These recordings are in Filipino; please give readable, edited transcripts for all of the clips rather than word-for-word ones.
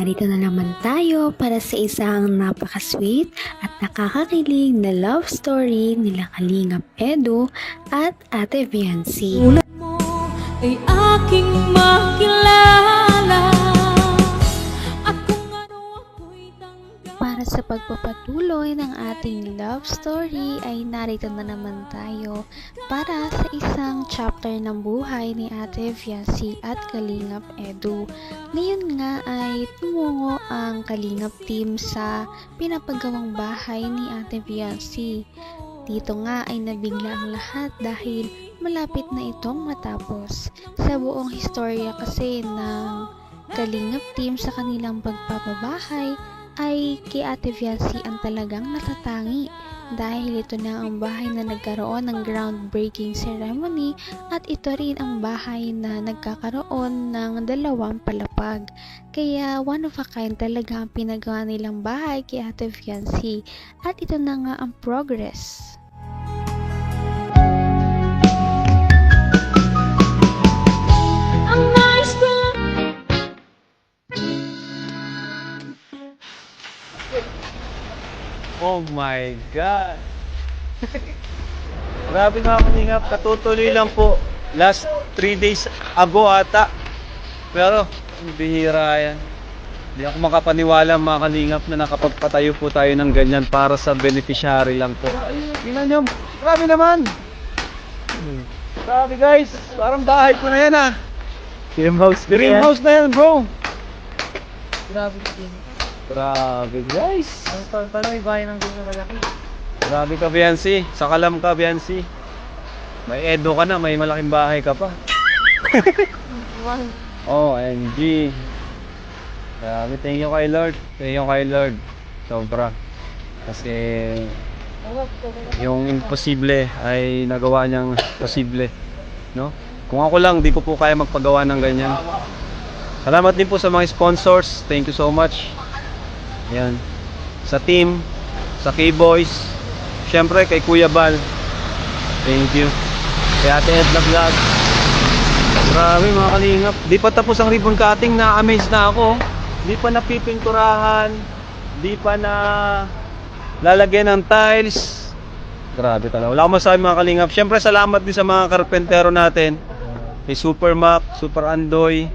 narito na naman tayo para sa isang napaka-sweet at nakakakilig na love story nila Kalingap Edu at Ate Viancy. Tulad mo ay aking makilala at kung ano ako'y tanggap. Para sa pagpapatuloy ng ating love story ay narito na naman tayo para sa isang chapter ng buhay ni Ate Viancy at Kalingap Edu. Ngayon nga ay tumungo ang Kalingap team sa pinapagawang bahay ni Ate Viancy. Dito nga ay nabigla ang lahat dahil malapit na itong matapos. Sa buong historya kasi ng Kalingap team sa kanilang pagpapabahay ay kay Ate Viancy ang talagang natatangi dahil ito na ang bahay na nagkaroon ng groundbreaking ceremony at ito rin ang bahay na nagkakaroon ng 2 palapag. Kaya one of a kind talaga ang pinagawa nilang bahay kay Ate Viancy at ito na nga ang progress. Ang nais ko Oh my God! Grabe mga Kalingap, katutuloy lang po. Last 3 days ago ata. Pero, ang bihira yan. Hindi ako makapaniwala mga Kalingap na nakapagpatayo po tayo ng ganyan para sa beneficiary lang po. Tingnan nyo, grabe naman! Grabe guys, parang bahay ko na yan ah. Dream house na yan bro. Grabe guys. Paano may bahay ng gusto malaki? Grabe ka Viancy, sakalam ka Viancy. May Edo ka na, may malaking bahay ka pa. OMG. Grabe, thank you kay Lord. Thank you kay Lord. Sobra. Kasi yung imposible ay nagawa niyang posible, no? Kung ako lang, di ko po kaya magpagawa ng ganyan. Salamat din po sa mga sponsors. Thank you so much. Yan. Sa team, sa K-Boys, syempre kay Kuya Bal. Thank you. Kay Ate Edna Vlog. Grabe mga Kalingap. Di pa tapos ang ribbon cutting, na-amaze na ako. Di pa napipinturahan. Di pa na lalagyan ng tiles. Grabe talaga. Wala akong masabi mga Kalingap. Syempre salamat din sa mga karpentero natin. Kay Super Mac, Super Andoy.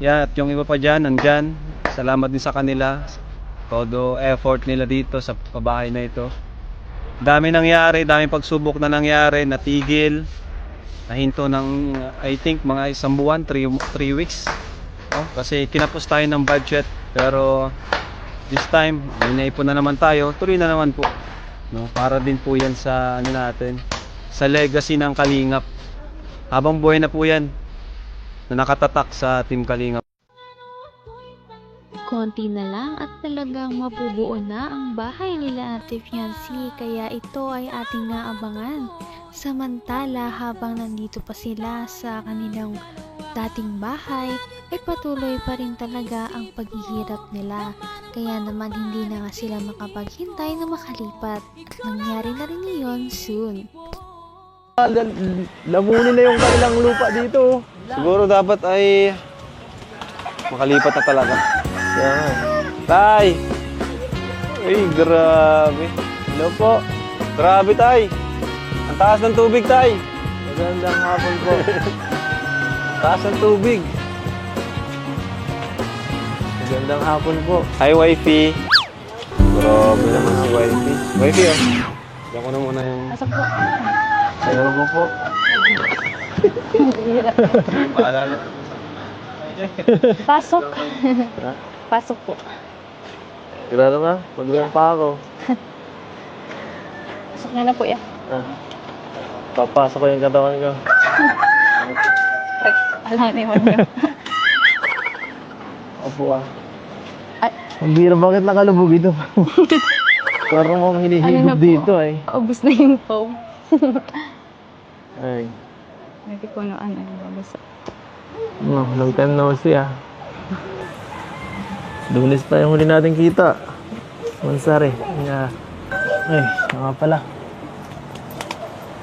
Yan, at yung iba pa dyan, nandyan. Salamat din sa kanila. Todo effort nila dito sa pabahay na ito. Dami nangyari, dami pagsubok na nangyari, natigil. Nahinto ng I think mga 1 buwan, 3 weeks. Oh, kasi kinapos tayo ng budget, pero this time, may naipon na naman tayo. Tuloy na naman po. No, para din po 'yan sa ano natin, sa legacy ng Kalingap. Habang buhay na po 'yan na nakatatak sa Team Kalingap. Konti na lang at talagang mabubuo na ang bahay nila Ate Viancy kaya ito ay ating naabangan. Samantala habang nandito pa sila sa kanilang dating bahay ay patuloy pa rin talaga ang paghihirap nila. Kaya naman hindi na nga sila makapaghintay na makalipat at nangyari na rin iyon soon. Lamunin na yung kanilang lupa dito. Siguro dapat ay makalipat na talaga. Yeah. Tay! Ay, grabe. Hello po. Grabe, Tay. Ang taas ng tubig, Tay. Magandang hapon po. Taas ng tubig. Magandang hapon po. Hi, wifey. Grabe naman si wifey. Wifey, oh. Diyan ko na muna yung... Asap po. Ayaw ko po. Paalala. Pasok. Pasok po. Sigurado ka? Magbilang pa ako. Pasok na po yan. Papasok ko yung katawan ko. Ay, alam naman nyo. Opo ah. Ay, Ang bira, bakit nakalubog ito? Parang mong Ano hinihigop na po? dito ay. ubus na yung foam. Ay. Hindi ko na ano yung babasa. Long time no see ah. Lunes pa yung huli natin kita. Mansari. Yeah. Ay, nga pala.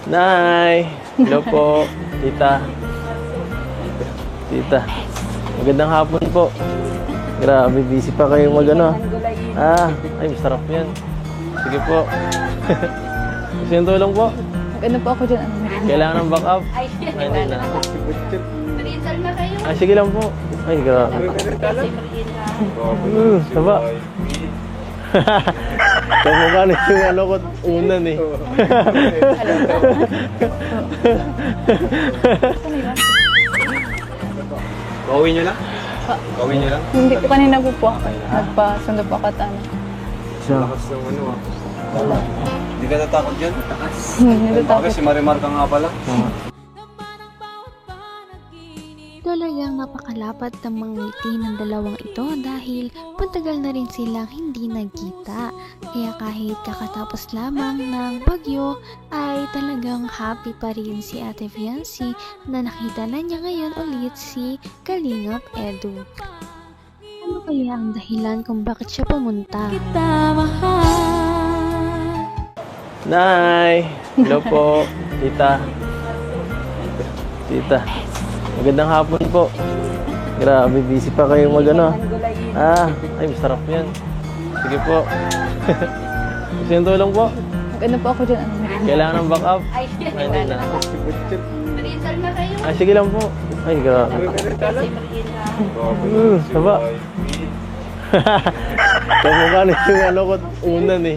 Nay! Hello po, tita. Tita. Magandang hapon po. Grabe, busy pa kayo mag ano. Ay, masarap yan. Sige po. Gusto yung tulong po? Mag-ano po ako dyan? Ano na rin? Kailangan ng backup? Ay, hindi na. Ay, sige lang po. Ay, grabe. Saba. Kamukha na yung ano ko unan eh. Gawin nyo lang? Gawin nyo lang? Hindi ko kanina po ako. Nagpasundo po ako at ano. Siya. Lakas ng ano ah. Hindi ka natakot dyan? Hindi Bakit tapos. si Marimar ka nga pala? Talagang napakalapat ng mga ngiti ng dalawang ito dahil pantagal na rin silang hindi nagkita. Kaya kahit kakatapos lamang ng bagyo ay talagang happy pa rin si Ate Fiancy na nakita na niya ngayon ulit si Kalingap Edu. Ano kaya ang dahilan kung bakit siya pumunta? Kita mahal. Nay! Hello po, tita. Tita. Magandang hapon po. Grabe, busy pa kayo mag ano. Ay, masarap yan. Sige po. Gusto yung tulong po? Mag-ano po ako dyan? Ano na rin? Kailangan ng backup? Ay, hindi na. Ay, sige lang po. Ay, grabe. Saba. Kamukha na yung ano ko unan eh.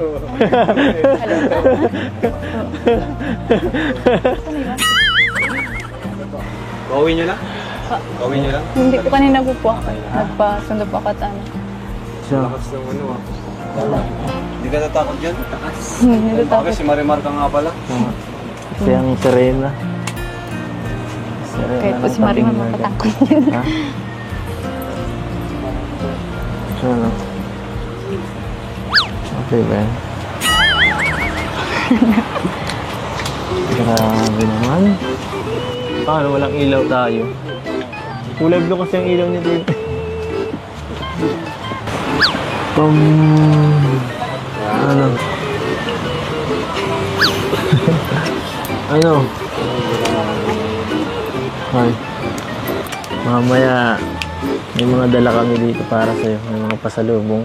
Gawin nyo lang? Gawin nyo lang? Hindi ko kanina po ako. Nagpasundo po ako at ano. Siya. Lakas ng ano ah. Hindi ka natakot dyan? Hindi Bakit tapos. si Marimar ka nga pala? Kasi ang Serena. Kahit po si Marimar makatakot. Ha? Siya no? Okay ba yan? Grabe naman. Paano walang ilaw tayo? Kulay blue kasi ang ilaw niya dito. Ano? Ano? Ay. Mamaya may mga dala kami dito para sa'yo. May mga pasalubong.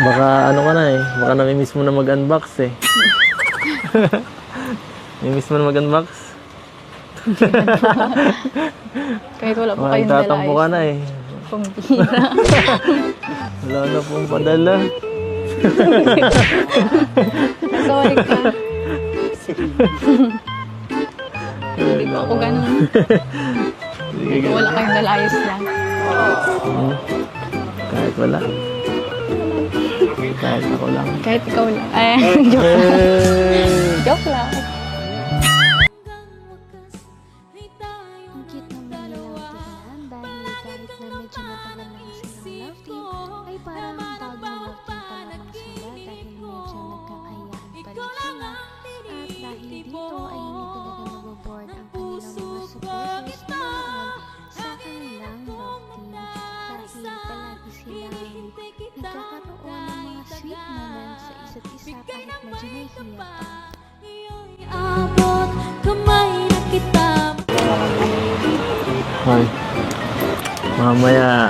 Baka ano ka na eh. Baka namimiss mo na mag-unbox eh. Namimiss mo na mag-unbox? Kahit wala po Baka kayong dala. tatampo ka na eh. Pambira. Wala na pong padala. Sorry ka. Hindi po ako ganun. Sige, Wala kayong dala, ayos lang. Kahit wala. Kahit ako lang. Kahit ikaw lang. Joke. Joke lang. Ang cute naman nilang tignan dahil kahit na medyo matagal na silang love team ay parang bagong love team pa naman sila dahil medyo nagkakayaan pa rin sila at dahil dito ay hindi talaga naboboard ang kanilang mga supporters na naroon sa kanilang love team dahil palagi silang nagkakaroon ng mga sweet moments sa isa't isa kahit medyo nahihiya pa. Abot kamay na kita. Ay. Mamaya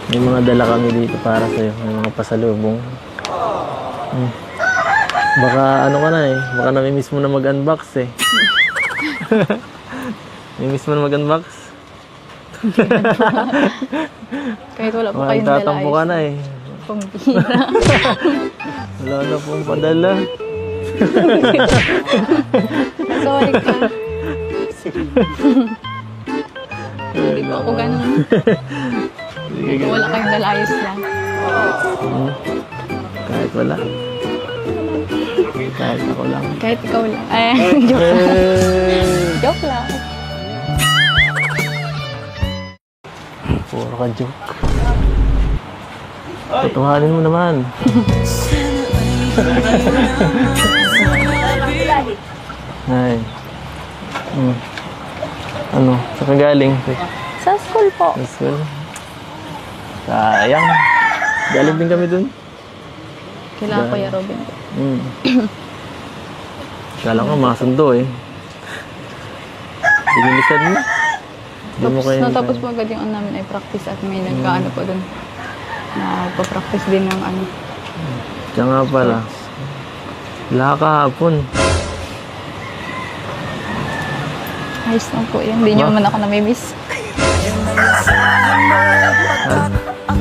may mga dala kami dito para sa'yo. May mga pasalubong. Baka ano ka na eh. Baka namimiss mo na mag-unbox eh. Namimiss mo na mag-unbox? Kahit wala po Baka kayong dala, tatampo ayos ka na lang. eh. Pambira. Wala na pong padala. Sorry ka. Hindi po ako ganun. Sige, Wala kayong dala, ayos lang. kahit wala. Kahit ako lang. Kahit ikaw lang. Joke. Joke lang. Puro ka joke. Tutuhanin mo naman. Ay. Ano? Saan ka galing? Sa school po. Sa school? Sayang. Galing din kami dun. Kailangan Kuya Robin. Kala ko masundo eh. Binilisan mo. Di mo kayo Natapos po agad yung ano namin ay practice at may nagkaano po dun. Nagpa-practice din ng ano. Siya nga pala. Wala kahapon. Ayos lang po yan. Hindi nyo man ako namimiss.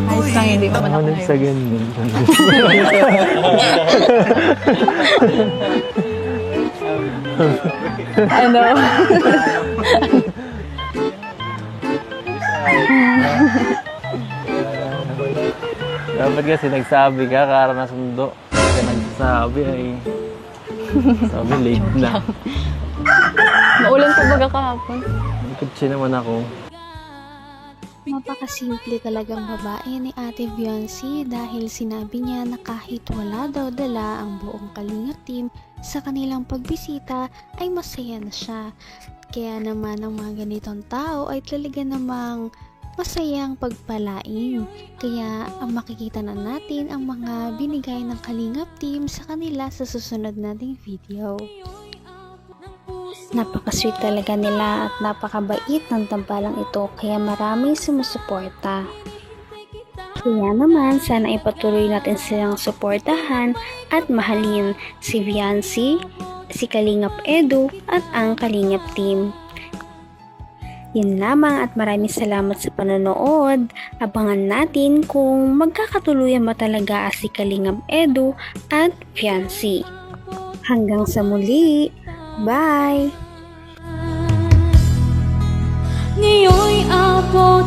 Ayos lang, hindi mo man ako Ano namimiss. sa ganyan? Ano? Dapat kasi nagsabi ka, kara na sundo. Kasi nagsasabi ay... Sabi, late na. Maulan po baga kahapon. Kutsi naman ako. Napakasimple talagang babae ni Ate Viancy dahil sinabi niya na kahit wala daw dala ang buong Kalingap team sa kanilang pagbisita ay masaya na siya. Kaya naman ang mga ganitong tao ay talaga namang masayang pagpalain. Kaya ang makikita na natin ang mga binigay ng Kalingap team sa kanila sa susunod nating video. Napaka-sweet talaga nila at napakabait ng tambalang ito kaya maraming sumusuporta. Kaya naman sana ipatuloy natin silang suportahan at mahalin si Viancy, si Kalingap Edu at ang Kalingap team. Yun lamang at maraming salamat sa panonood. Abangan natin kung magkakatuluyan ba talaga si Kalingap Edu at Viancy. Hanggang sa muli. Bye! Ngayon'y abot